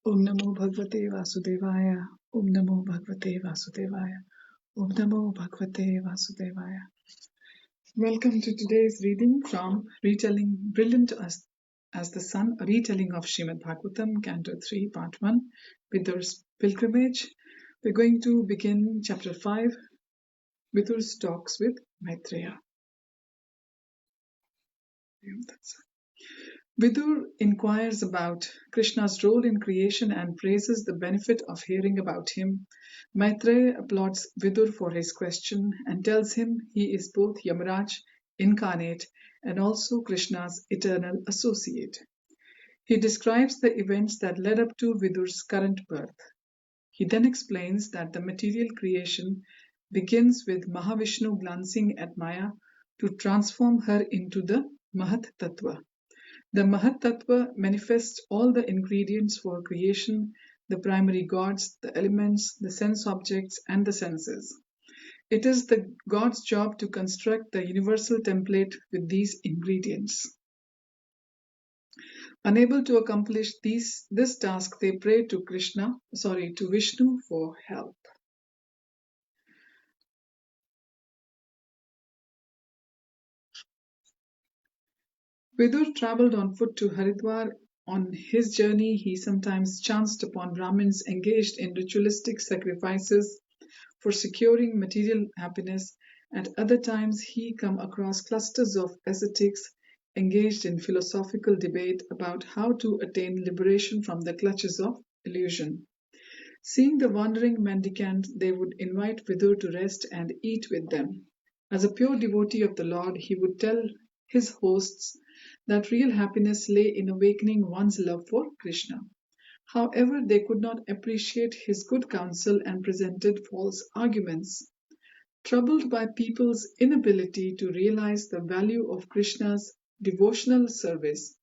Om Namo Bhagavate Vasudevaya. Om Namo Bhagavate Vasudevaya. Om Namo Bhagavate Vasudevaya. Welcome to today's reading from Retelling Brilliant as the Sun, a retelling of Srimad Bhagavatam, Canto 3, Part 1, Vidur's Pilgrimage. We're going to begin Chapter 5, Vidur's Talks with Maitreya. Vidur inquires about Krishna's role in creation and praises the benefit of hearing about him. Maitreya applauds Vidur for his question and tells him he is both Yamaraj, incarnate, and also Krishna's eternal associate. He describes the events that led up to Vidur's current birth. He then explains that the material creation begins with Mahavishnu glancing at Maya to transform her into the Mahat Tattva. The Mahat Tattva manifests all the ingredients for creation, the primary gods, the elements, the sense objects, and the senses. It is the God's job to construct the universal template with these ingredients. Unable to accomplish this task, they pray to Vishnu for help. Vidur travelled on foot to Haridwar. On his journey, he sometimes chanced upon Brahmins engaged in ritualistic sacrifices for securing material happiness. At other times, he came across clusters of ascetics engaged in philosophical debate about how to attain liberation from the clutches of illusion. Seeing the wandering mendicant, they would invite Vidur to rest and eat with them. As a pure devotee of the Lord, he would tell his hosts that real happiness lay in awakening one's love for Krishna. However, they could not appreciate his good counsel and presented false arguments. Troubled by people's inability to realize the value of Krishna's devotional service,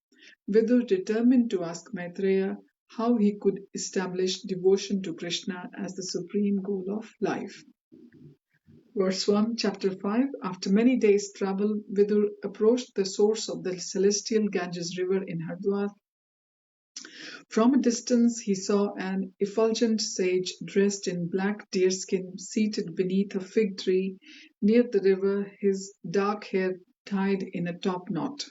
Vidur determined to ask Maitreya how he could establish devotion to Krishna as the supreme goal of life. Verse 1, Chapter 5. After many days' travel, Vidur approached the source of the celestial Ganges river in Haridwar. From a distance, he saw an effulgent sage dressed in black deerskin seated beneath a fig tree near the river, his dark hair tied in a top knot.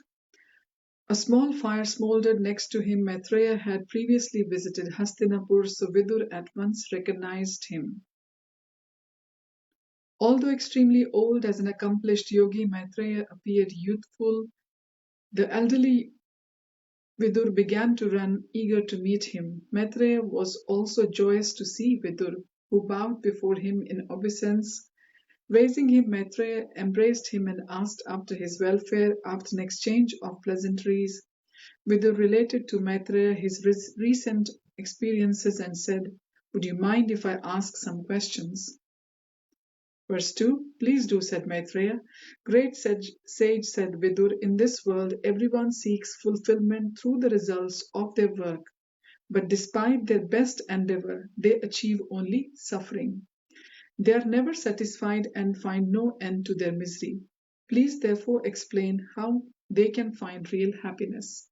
A small fire smoldered next to him. Maitreya had previously visited Hastinapur, so Vidur at once recognized him. Although extremely old as an accomplished yogi, Maitreya appeared youthful. The elderly Vidur began to run, eager to meet him. Maitreya was also joyous to see Vidur, who bowed before him in obeisance. Raising him, Maitreya embraced him and asked after his welfare. After an exchange of pleasantries, Vidur related to Maitreya his recent experiences and said, "Would you mind if I ask some questions?" Verse 2, "Please do," said Maitreya. "Great sage," said Vidur, "in this world everyone seeks fulfillment through the results of their work, but despite their best endeavor, they achieve only suffering. They are never satisfied and find no end to their misery. Please therefore explain how they can find real happiness."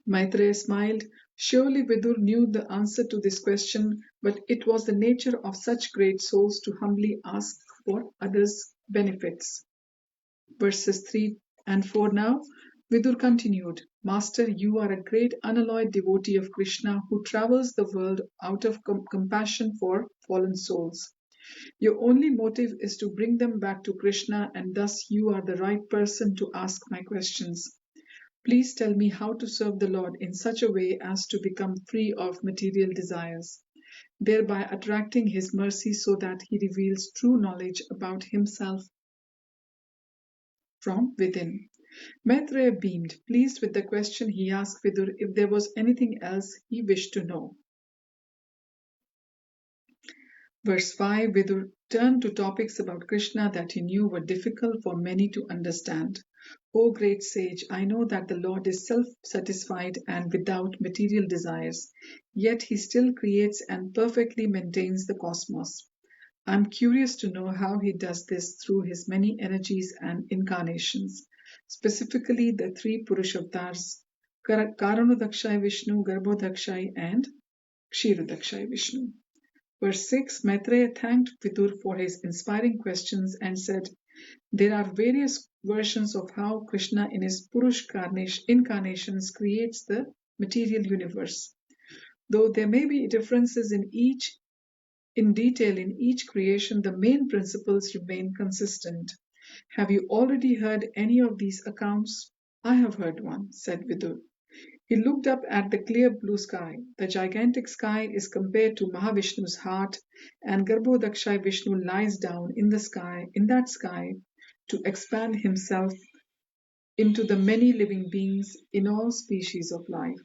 Maitreya smiled. Surely Vidur knew the answer to this question, but it was the nature of such great souls to humbly ask for others' benefits. Verses 3 and 4 now. Vidur continued, "Master, you are a great unalloyed devotee of Krishna who travels the world out of compassion for fallen souls. Your only motive is to bring them back to Krishna, and thus you are the right person to ask my questions. Please tell me how to serve the Lord in such a way as to become free of material desires, thereby attracting his mercy so that he reveals true knowledge about himself from within." Maitreya beamed, pleased with the question. He asked Vidur if there was anything else he wished to know. Verse 5, Vidur turned to topics about Krishna that he knew were difficult for many to understand. "O great sage, I know that the Lord is self-satisfied and without material desires, yet he still creates and perfectly maintains the cosmos. I am curious to know how he does this through his many energies and incarnations, specifically the three Purusha avatars, Karanodakshai Vishnu, Garbhodakshai, and Kshirodakshai Vishnu. Verse 6, Maitreya thanked Vidur for his inspiring questions and said, there are various versions of how Krishna in his Purush incarnations creates the material universe. Though there may be differences in detail in each creation, the main principles remain consistent. Have you already heard any of these accounts? I have heard one, said Vidur. He looked up at the clear blue sky. The gigantic sky is compared to Mahavishnu's heart, and Garbhodakshai Vishnu lies down in that sky, to expand himself into the many living beings in all species of life.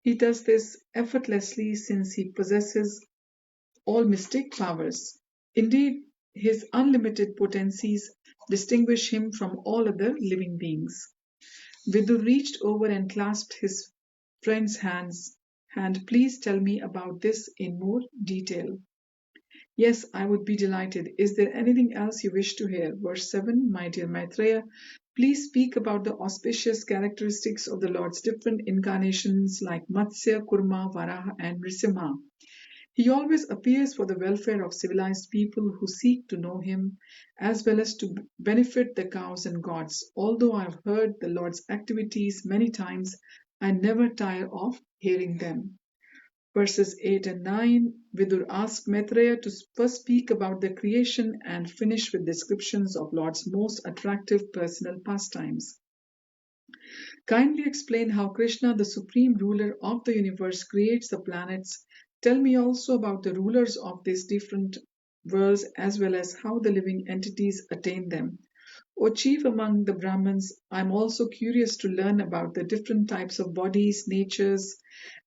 He does this effortlessly since he possesses all mystic powers. Indeed, his unlimited potencies distinguish him from all other living beings. Vidur reached over and clasped his friend's hand. Please tell me about this in more detail. Yes, I would be delighted. Is there anything else you wish to hear? Verse 7, my dear Maitreya, please speak about the auspicious characteristics of the Lord's different incarnations like Matsya, Kurma, Varaha, and Nrisimha. He always appears for the welfare of civilized people who seek to know him, as well as to benefit the cows and gods. Although I have heard the Lord's activities many times, I never tire of hearing them. Verses 8 and 9, Vidur asked Maitreya to first speak about the creation and finish with descriptions of Lord's most attractive personal pastimes. Kindly explain how Krishna, the supreme ruler of the universe, creates the planets. Tell me also about the rulers of these different worlds as well as how the living entities attain them. O chief among the Brahmins, I am also curious to learn about the different types of bodies, natures,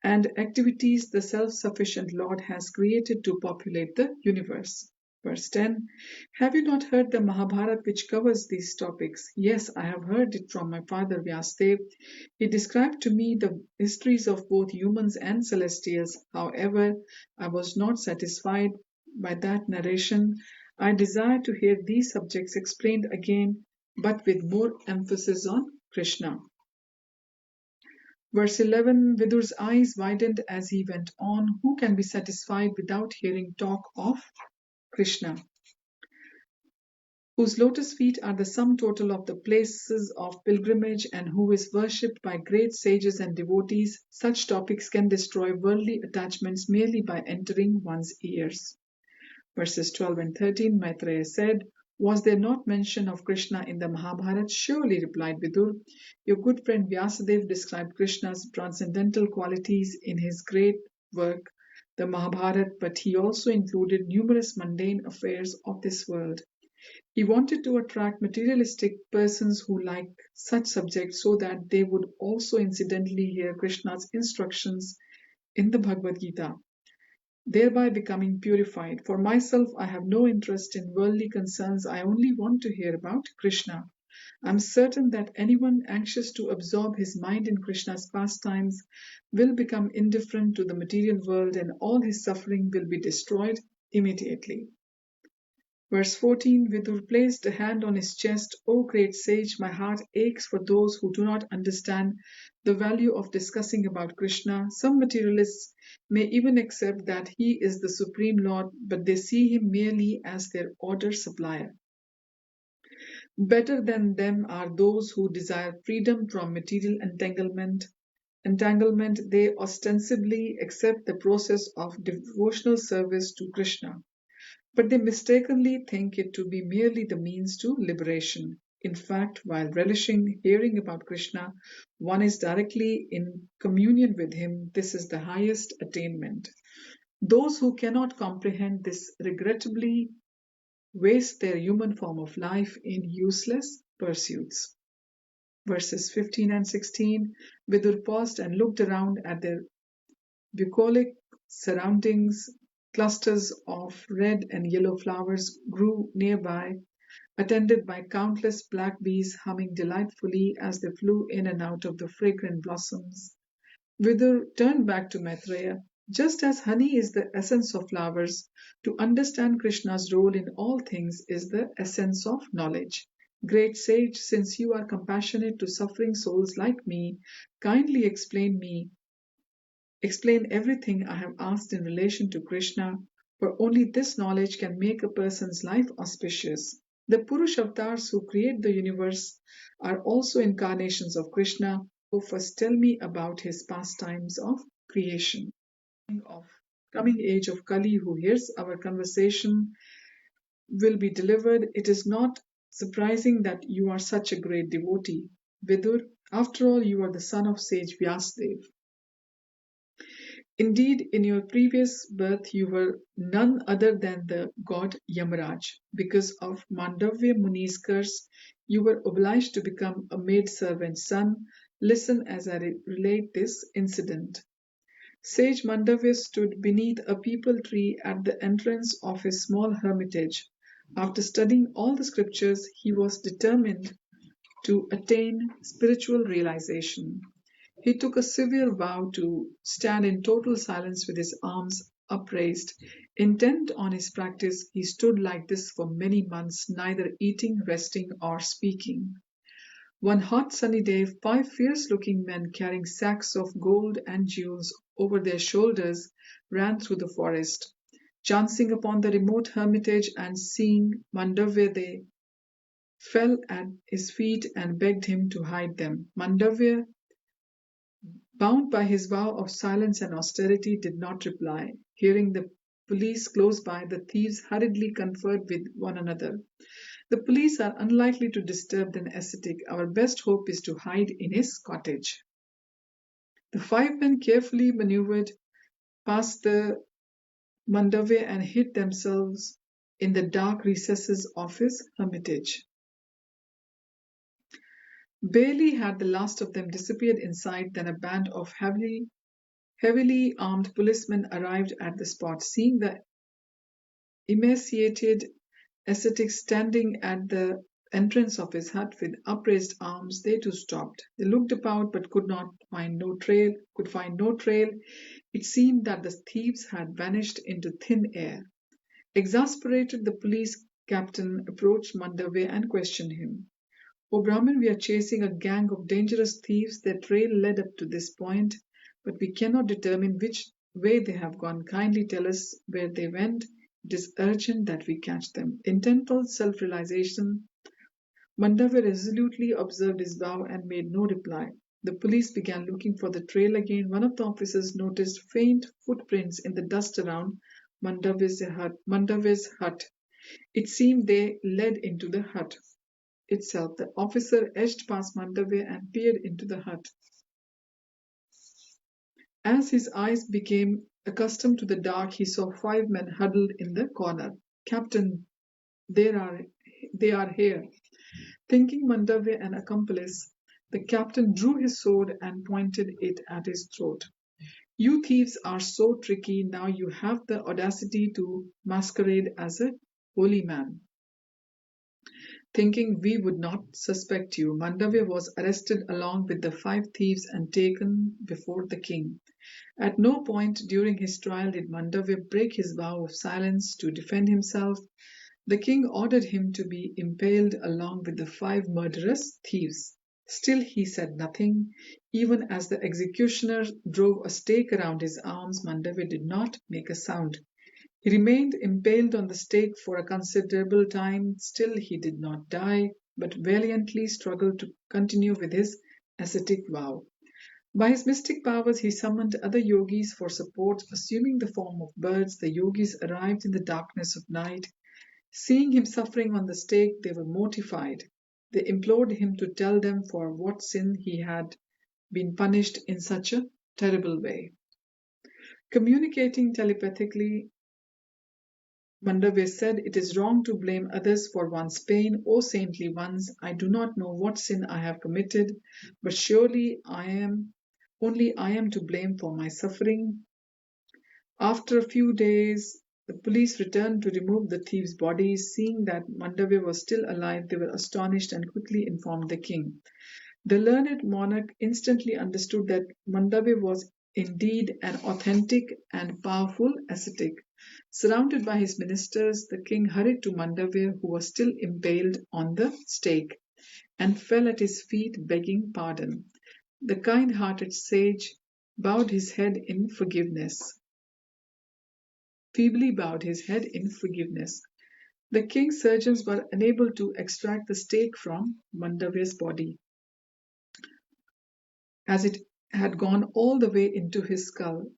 and activities the self-sufficient Lord has created to populate the universe. Verse 10, have you not heard the Mahabharata which covers these topics? Yes, I have heard it from my father Vyasadeva. He described to me the histories of both humans and celestials. However, I was not satisfied by that narration. I desire to hear these subjects explained again, but with more emphasis on Krishna. Verse 11, Vidur's eyes widened as he went on. Who can be satisfied without hearing talk of Krishna, whose lotus feet are the sum total of the places of pilgrimage and who is worshipped by great sages and devotees? Such topics can destroy worldly attachments merely by entering one's ears. Verses 12 and 13, Maitreya said, was there not mention of Krishna in the Mahabharata? Surely, replied Vidur. Your good friend Vyasadeva described Krishna's transcendental qualities in his great work, the Mahabharata, but he also included numerous mundane affairs of this world. He wanted to attract materialistic persons who like such subjects so that they would also incidentally hear Krishna's instructions in the Bhagavad Gita, thereby becoming purified. For myself, I have no interest in worldly concerns. I only want to hear about Krishna. I am certain that anyone anxious to absorb his mind in Krishna's pastimes will become indifferent to the material world and all his suffering will be destroyed immediately. Verse 14, Vidur placed a hand on his chest. O great sage, my heart aches for those who do not understand the value of discussing about Krishna. Some materialists may even accept that he is the Supreme Lord, but they see him merely as their order supplier. Better than them are those who desire freedom from material entanglement. They ostensibly accept the process of devotional service to Krishna, but they mistakenly think it to be merely the means to liberation. In fact, while relishing hearing about Krishna, one is directly in communion with him. This is the highest attainment. Those who cannot comprehend this regrettably waste their human form of life in useless pursuits. Verses 15 and 16, Vidur paused and looked around at their bucolic surroundings. Clusters of red and yellow flowers grew nearby, attended by countless black bees humming delightfully as they flew in and out of the fragrant blossoms. Vidur turned back to Maitreya. Just as honey is the essence of flowers, to understand Krishna's role in all things is the essence of knowledge. Great sage, since you are compassionate to suffering souls like me, kindly explain everything I have asked in relation to Krishna, for only this knowledge can make a person's life auspicious. The Purush avatars who create the universe are also incarnations of Krishna. So first tell me about his pastimes of creation. Of coming age of Kali who hears our conversation will be delivered. It is not surprising that you are such a great devotee. Vidur, after all, you are the son of sage Vyasdev. Indeed, in your previous birth you were none other than the god Yamaraj. Because of Mandavya Muni's curse, you were obliged to become a maidservant's son. Listen as I relate this incident. Sage Mandavya stood beneath a peepal tree at the entrance of his small hermitage. After studying all the scriptures, he was determined to attain spiritual realization. He took a severe vow to stand in total silence with his arms upraised. Intent on his practice, he stood like this for many months, neither eating, resting, or speaking. One hot sunny day, 5 fierce-looking men carrying sacks of gold and jewels over their shoulders ran through the forest. Chancing upon the remote hermitage and seeing Mandavya, they fell at his feet and begged him to hide them. Mandavya, bound by his vow of silence and austerity, did not reply. Hearing the police close by, the thieves hurriedly conferred with one another. The police are unlikely to disturb an ascetic. Our best hope is to hide in his cottage. The 5 men carefully maneuvered past the Mandavya and hid themselves in the dark recesses of his hermitage. Barely had the last of them disappeared inside than a band of heavily armed policemen arrived at the spot. Seeing the emaciated ascetic standing at the entrance of his hut with upraised arms, they too stopped. They looked about but could find no trail. It seemed that the thieves had vanished into thin air. Exasperated, the police captain approached Mandavya and questioned him. "O Brahmin, we are chasing a gang of dangerous thieves. Their trail led up to this point, but we cannot determine which way they have gone. Kindly tell us where they went. It is urgent that we catch them." Intent on self-realization, Mandavya resolutely observed his vow and made no reply. The police began looking for the trail again. One of the officers noticed faint footprints in the dust around Mandavya's hut. It seemed they led into the hut itself. The officer edged past Mandavya and peered into the hut. As his eyes became accustomed to the dark, he saw 5 men huddled in the corner. "Captain, they are here." Thinking Mandavya an accomplice, the captain drew his sword and pointed it at his throat. "You thieves are so tricky. Now you have the audacity to masquerade as a holy man. Thinking we would not suspect you." Mandavya was arrested along with the 5 thieves and taken before the king. At no point during his trial did Mandavya break his vow of silence to defend himself. The king ordered him to be impaled along with the 5 murderous thieves. Still he said nothing. Even as the executioner drove a stake around his arms, Mandavya did not make a sound. He remained impaled on the stake for a considerable time. Still he did not die, but valiantly struggled to continue with his ascetic vow. By his mystic powers, he summoned other yogis for support. Assuming the form of birds, the yogis arrived in the darkness of night. Seeing him suffering on the stake, they were mortified. They implored him to tell them for what sin he had been punished in such a terrible way. Communicating telepathically, Mandavya said, "It is wrong to blame others for one's pain. O saintly ones, I do not know what sin I have committed, but surely only I am to blame for my suffering." After a few days, the police returned to remove the thieves' bodies. Seeing that Mandavya was still alive, they were astonished and quickly informed the king. The learned monarch instantly understood that Mandavya was indeed an authentic and powerful ascetic. Surrounded by his ministers, the king hurried to Mandavya, who was still impaled on the stake, and fell at his feet begging pardon. The kind-hearted sage bowed his head in forgiveness, feebly bowed his head in forgiveness. The king's surgeons were unable to extract the stake from Mandavya's body, as it had gone all the way into his skull.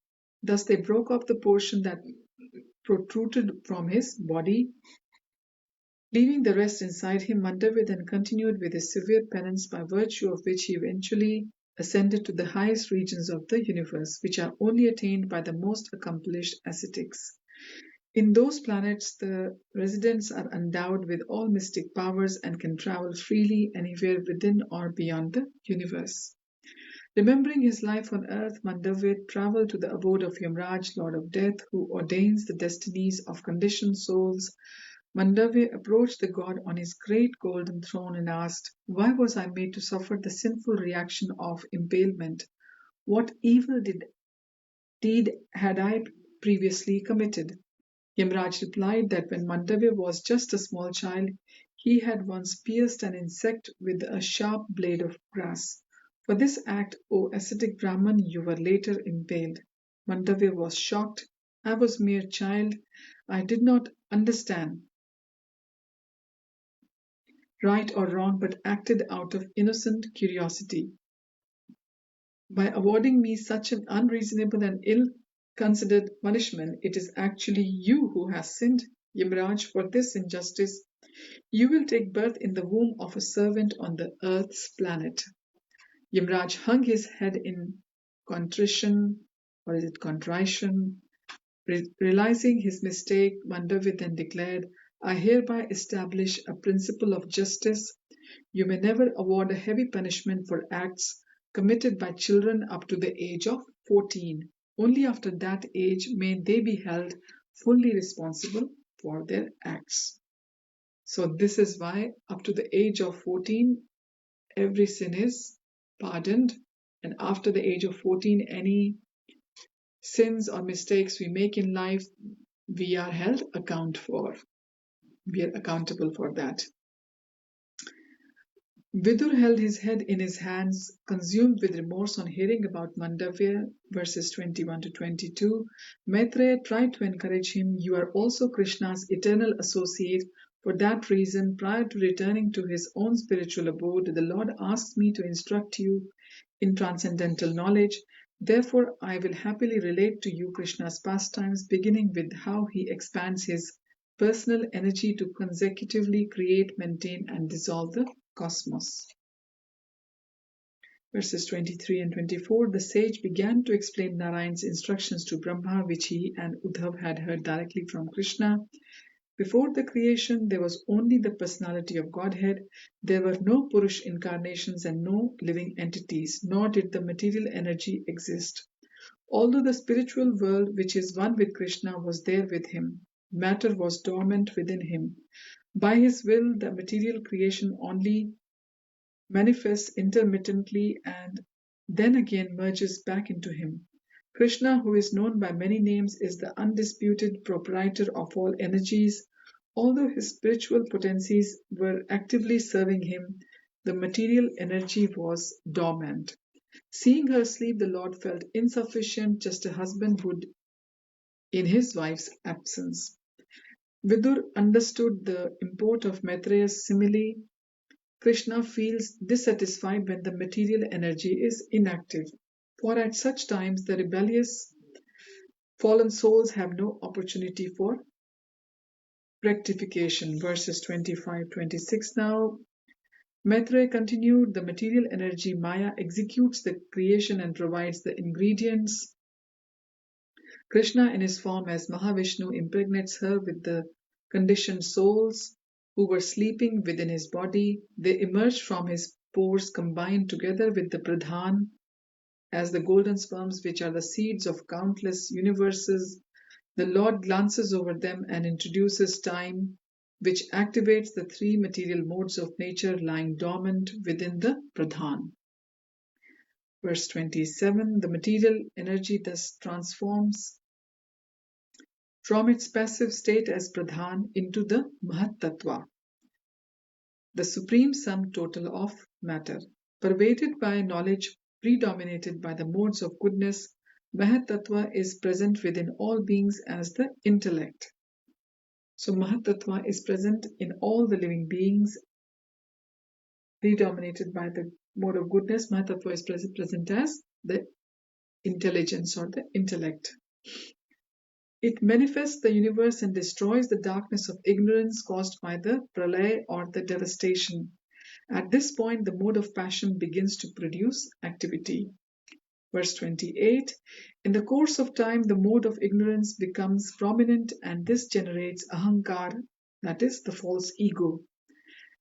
Thus they broke off the portion that protruded from his body, leaving the rest inside him. Mandavya then continued with his severe penance, by virtue of which he eventually ascended to the highest regions of the universe, which are only attained by the most accomplished ascetics. In those planets, the residents are endowed with all mystic powers and can travel freely anywhere within or beyond the universe. Remembering his life on earth, Mandavya traveled to the abode of Yamraj, Lord of Death, who ordains the destinies of conditioned souls. Mandavya approached the god on his great golden throne and asked, "Why was I made to suffer the sinful reaction of impalement? What evil deed had I previously committed?" Yamraj replied that when Mandavya was just a small child, he had once pierced an insect with a sharp blade of grass. For this act, O ascetic Brahman, you were later impaled. Mandavya was shocked. "I was a mere child. I did not understand right or wrong, but acted out of innocent curiosity. By awarding me such an unreasonable and ill-considered punishment, it is actually you who has sinned. Yamraj, for this injustice, you will take birth in the womb of a servant on the earth's planet." Yamraj hung his head in contrition, or is it contrition? Realizing his mistake, Mandavya then declared, "I hereby establish a principle of justice. You may never award a heavy punishment for acts committed by children up to the age of 14. Only after that age may they be held fully responsible for their acts." So this is why up to the age of 14, every sin is pardoned, and after the age of 14, any sins or mistakes we make in life, we are held account for. We are accountable for that. Vidur held his head in his hands, consumed with remorse on hearing about Mandavya, verses 21 to 22. Maitreya tried to encourage him. "You are also Krishna's eternal associate. For that reason, prior to returning to his own spiritual abode, the Lord asked me to instruct you in transcendental knowledge. Therefore, I will happily relate to you Krishna's pastimes, beginning with how he expands his personal energy to consecutively create, maintain, and dissolve the cosmos." Verses 23 and 24, the sage began to explain Narayan's instructions to Brahma, which he and Uddhav had heard directly from Krishna. Before the creation, there was only the personality of Godhead. There were no Purush incarnations and no living entities, nor did the material energy exist. Although the spiritual world, which is one with Krishna, was there with him, matter was dormant within him. By his will, the material creation only manifests intermittently and then again merges back into him. Krishna, who is known by many names, is the undisputed proprietor of all energies. Although his spiritual potencies were actively serving him, the material energy was dormant. Seeing her sleep, the Lord felt insufficient, just a husband would in his wife's absence. Vidur understood the import of Maitreya's simile. Krishna feels dissatisfied when the material energy is inactive, for at such times the rebellious fallen souls have no opportunity for rectification. Verses 25-26 now. Maitreya continued, the material energy Maya executes the creation and provides the ingredients. Krishna in his form as Mahavishnu impregnates her with the conditioned souls who were sleeping within his body. They emerge from his pores combined together with the Pradhan as the golden sperms, which are the seeds of countless universes. The Lord glances over them and introduces time, which activates the three material modes of nature lying dormant within the Pradhan. Verse 27, the material energy thus transforms from its passive state as Pradhan into the Mahat Tattva, the supreme sum total of matter. Pervaded by knowledge predominated by the modes of goodness, Mahat Tattva is present within all beings as the intellect. So Mahat Tattva is present in all the living beings predominated by the mode of goodness. Mahat Tattva is present as the intelligence or the intellect. It manifests the universe and destroys the darkness of ignorance caused by the pralaya or the devastation. At this point, the mode of passion begins to produce activity. Verse 28, in the course of time, the mode of ignorance becomes prominent and this generates ahankar, that is, the false ego.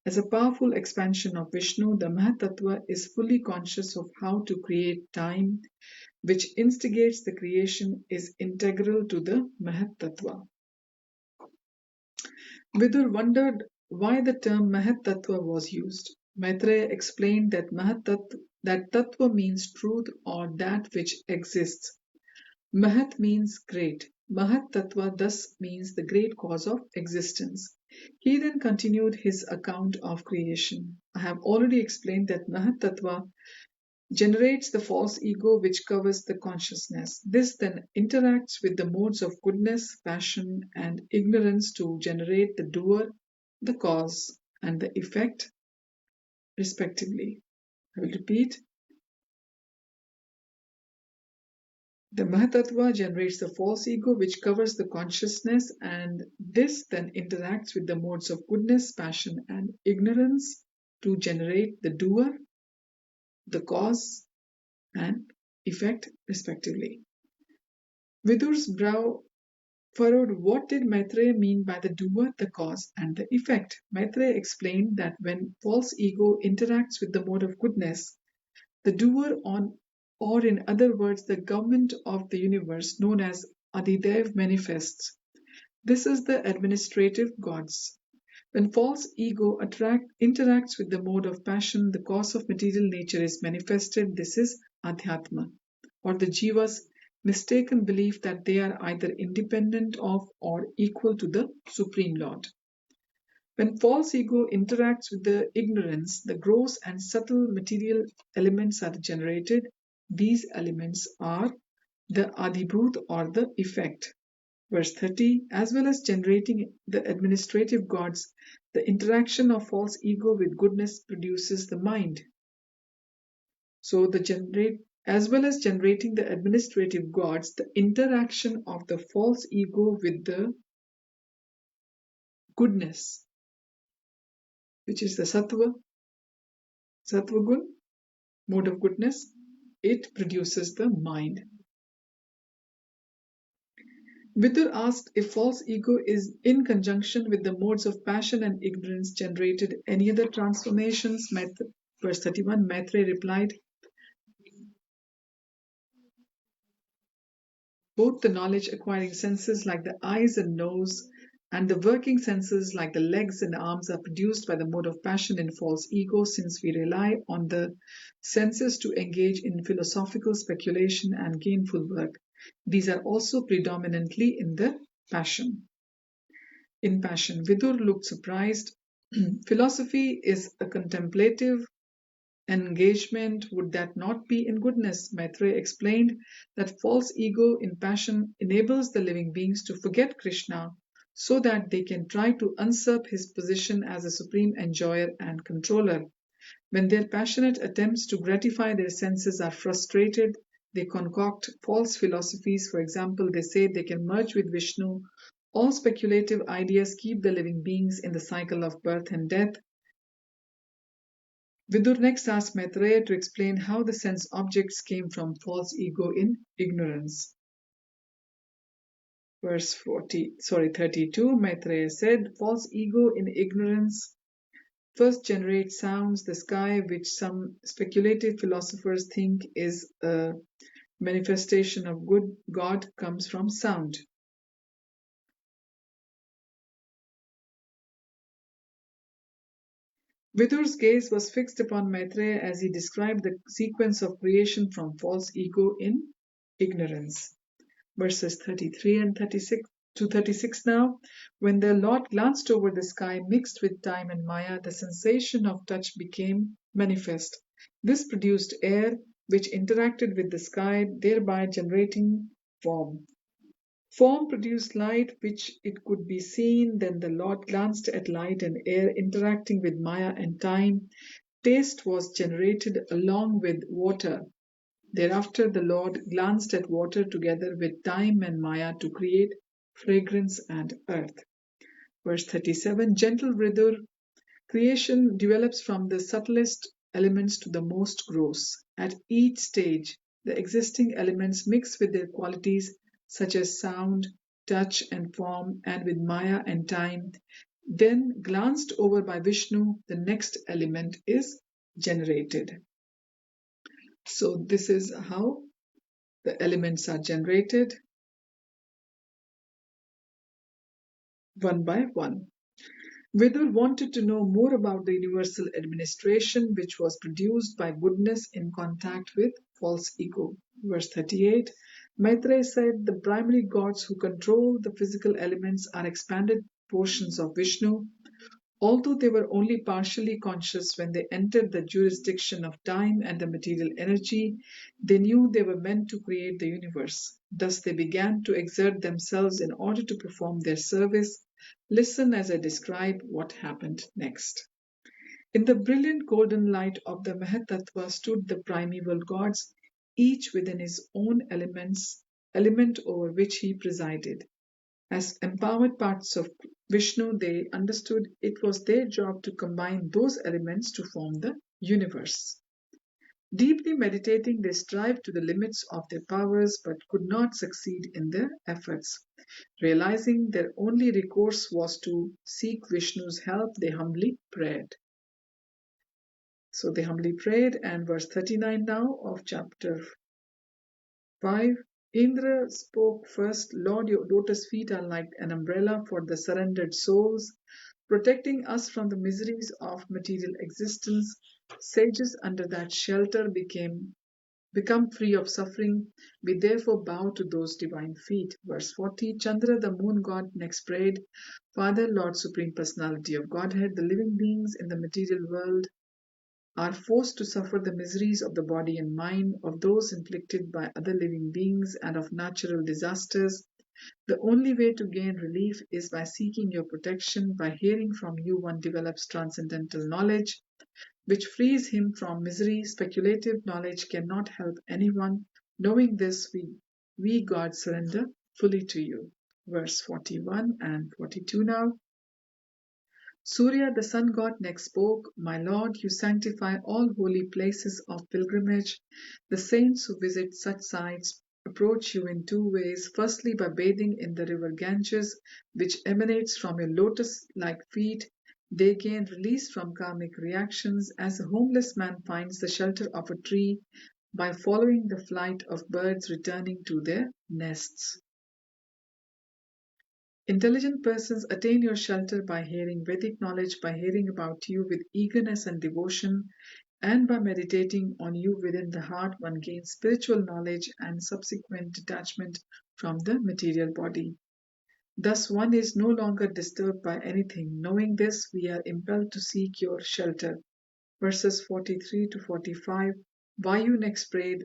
As a powerful expansion of Vishnu, the Mahatattva is fully conscious of how to create time, which instigates the creation is integral to the Mahatattva. Vidur wondered why the term Mahatattva was used. Maitreya explained that Tattva means truth or that which exists. Mahat means great. Mahat Tattva thus means the great cause of existence. He then continued his account of creation. I have already explained that Mahat Tattva generates the false ego which covers the consciousness. This then interacts with the modes of goodness, passion, and ignorance to generate the doer, the cause, and the effect, respectively. I will repeat. The Mahatattva generates the false ego which covers the consciousness, and this then interacts with the modes of goodness, passion, and ignorance to generate the doer, the cause, and effect, respectively. Vidur's brow furrowed. What did Maitreya mean by the doer, the cause, and the effect? Maitreya explained that when false ego interacts with the mode of goodness, the doer or in other words, the government of the universe known as Adidev manifests. This is the administrative gods. When false ego interacts with the mode of passion, the cause of material nature is manifested. This is Adhyatma, or the jiva's mistaken belief that they are either independent of or equal to the Supreme Lord. When false ego interacts with the ignorance, the gross and subtle material elements are generated. These elements are the adibhut or the effect. Verse 30, as well as generating the administrative gods, the interaction of false ego with goodness produces the mind. So as well as generating the administrative gods, the interaction of the false ego with the goodness, which is the sattva gun, mode of goodness, it produces the mind. Vidur asked if false ego is in conjunction with the modes of passion and ignorance generated any other transformations. Verse 31, Maitreya replied, both the knowledge acquiring senses like the eyes and nose and the working senses like the legs and arms are produced by the mode of passion in false ego, since we rely on the senses to engage in philosophical speculation and gainful work. These are also predominantly in the passion. In passion, Vidur looked surprised. Philosophy is a contemplative engagement. Would that not be in goodness? Maitreya explained that false ego in passion enables the living beings to forget Krishna so that they can try to usurp his position as a supreme enjoyer and controller. When their passionate attempts to gratify their senses are frustrated, they concoct false philosophies. For example, they say they can merge with Vishnu. All speculative ideas keep the living beings in the cycle of birth and death. Vidur next asked Maitreya to explain how the sense objects came from false ego in ignorance. Verse 32, Maitreya said, false ego in ignorance first generates sounds. The sky, which some speculative philosophers think is a manifestation of God, comes from sound. Vidur's gaze was fixed upon Maitreya as he described the sequence of creation from false ego in ignorance. Verses 33 and 36. 236 now. When the Lord glanced over the sky mixed with time and Maya, the sensation of touch became manifest. This produced air which interacted with the sky, thereby generating form. Form produced light which it could be seen. Then the Lord glanced at light and air interacting with Maya and time. Taste was generated along with water. Thereafter the Lord glanced at water together with time and Maya to create fragrance and earth. Verse 37, gentle Vidur, creation develops from the subtlest elements to the most gross. At each stage, the existing elements mix with their qualities such as sound, touch, and form, and with Maya and time. Then, glanced over by Vishnu, the next element is generated. So, this is how the elements are generated one by one. Vidur wanted to know more about the universal administration which was produced by goodness in contact with false ego. Verse 38, Maitreya said the primary gods who control the physical elements are expanded portions of Vishnu. Although they were only partially conscious when they entered the jurisdiction of time and the material energy, they knew they were meant to create the universe. Thus they began to exert themselves in order to perform their service. Listen as I describe what happened next. In the brilliant golden light of the Mahatattva stood the primeval gods, each within his own element over which he presided. As empowered parts of Vishnu, they understood it was their job to combine those elements to form the universe. Deeply meditating, they strived to the limits of their powers but could not succeed in their efforts. Realizing their only recourse was to seek Vishnu's help, they humbly prayed. So they humbly prayed, and verse 39 now of chapter 5. Indra spoke first, Lord, your lotus feet are like an umbrella for the surrendered souls, protecting us from the miseries of material existence. Sages under that shelter become free of suffering. We therefore bow to those divine feet. Verse 40, Chandra, the moon god, next prayed, Father, Lord, Supreme Personality of Godhead, the living beings in the material world are forced to suffer the miseries of the body and mind, of those inflicted by other living beings, and of natural disasters. The only way to gain relief is by seeking your protection. By hearing from you, one develops transcendental knowledge, which frees him from misery. Speculative knowledge cannot help anyone. Knowing this, we gods surrender fully to you. Verse 41 and 42 now. Surya, the sun god, next spoke, My lord, you sanctify all holy places of pilgrimage. The saints who visit such sites approach you in two ways. Firstly, by bathing in the river Ganges, which emanates from your lotus-like feet. They gain release from karmic reactions as a homeless man finds the shelter of a tree by following the flight of birds returning to their nests. Intelligent persons attain your shelter by hearing Vedic knowledge, by hearing about you with eagerness and devotion, and by meditating on you within the heart. One gains spiritual knowledge and subsequent detachment from the material body. Thus, one is no longer disturbed by anything. Knowing this, we are impelled to seek your shelter. Verses 43 to 45. Vayu next prayed,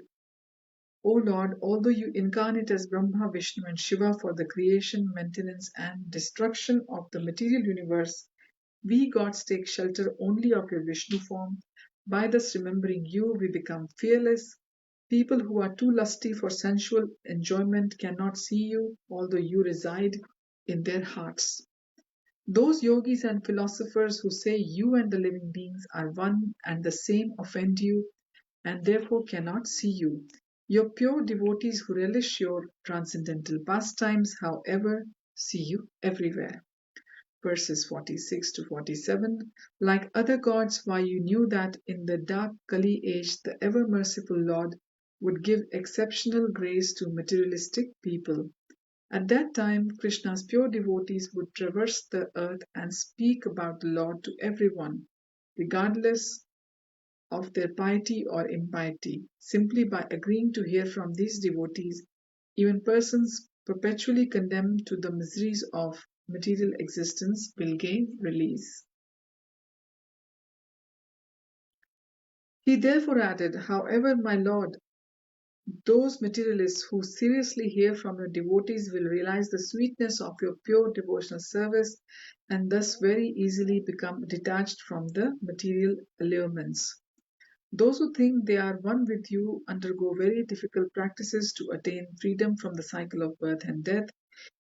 O Lord, although you incarnate as Brahma, Vishnu, and Shiva for the creation, maintenance, and destruction of the material universe, we gods take shelter only of your Vishnu form. By thus remembering you, we become fearless. People who are too lusty for sensual enjoyment cannot see you, although you reside in their hearts. Those yogis and philosophers who say you and the living beings are one and the same offend you and therefore cannot see you. Your pure devotees who relish your transcendental pastimes, however, see you everywhere. Verses 46 to 47. Like other gods, why you knew that in the dark Kali age the ever merciful Lord would give exceptional grace to materialistic people. At that time, Krishna's pure devotees would traverse the earth and speak about the Lord to everyone, regardless of their piety or impiety. Simply by agreeing to hear from these devotees, even persons perpetually condemned to the miseries of material existence, will gain release. He therefore added, however, my lord, those materialists who seriously hear from your devotees will realize the sweetness of your pure devotional service and thus very easily become detached from the material allurements. Those who think they are one with you undergo very difficult practices to attain freedom from the cycle of birth and death.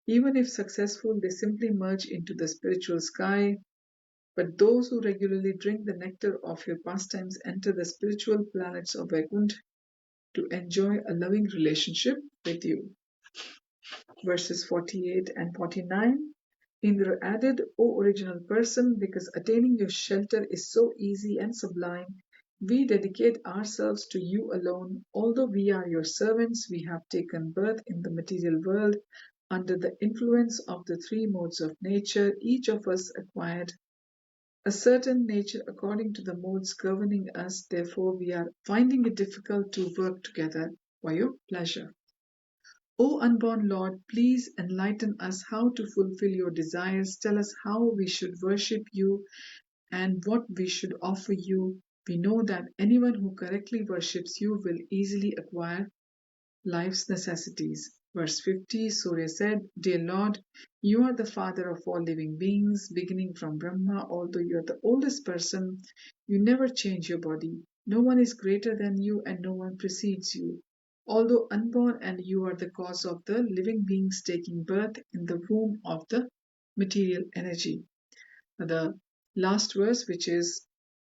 Even if successful, they simply merge into the spiritual sky. But those who regularly drink the nectar of your pastimes enter the spiritual planets of Vaikuntha to enjoy a loving relationship with you. Verses 48 and 49. Indra added, O original person, because attaining your shelter is so easy and sublime, we dedicate ourselves to you alone. Although we are your servants, we have taken birth in the material world under the influence of the three modes of nature. Each of us acquired a certain nature according to the modes governing us. Therefore, we are finding it difficult to work together for your pleasure. O unborn Lord, please enlighten us how to fulfill your desires. Tell us how we should worship you and what we should offer you. We know that anyone who correctly worships you will easily acquire life's necessities. Verse 50, Surya said, Dear Lord, you are the father of all living beings, beginning from Brahma. Although you are the oldest person, you never change your body. No one is greater than you and no one precedes you. Although unborn, and you are the cause of the living beings taking birth in the womb of the material energy. The last verse, which is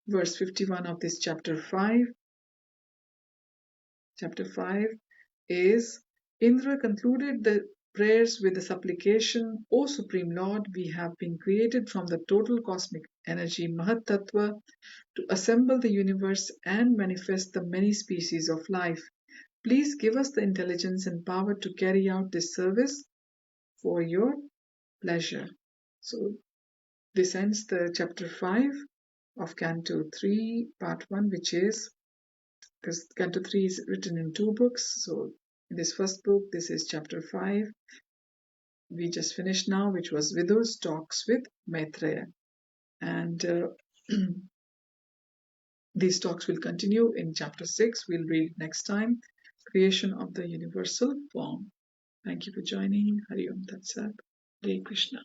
verse 51 of this chapter 5 is Indra concluded the prayers with the supplication, O Supreme Lord, we have been created from the total cosmic energy Mahat Tattva to assemble the universe and manifest the many species of life. Please give us the intelligence and power to carry out this service for your pleasure. So this ends the chapter 5 of Canto 3, part 1, which is, because Canto 3 is written in two books. So in this first book, this is chapter 5. We just finished now, which was Vidur's talks with Maitreya. And these talks will continue in chapter 6. We'll read next time, Creation of the Universal Form. Thank you for joining. Hari Om Tat Sat. Hare Krishna.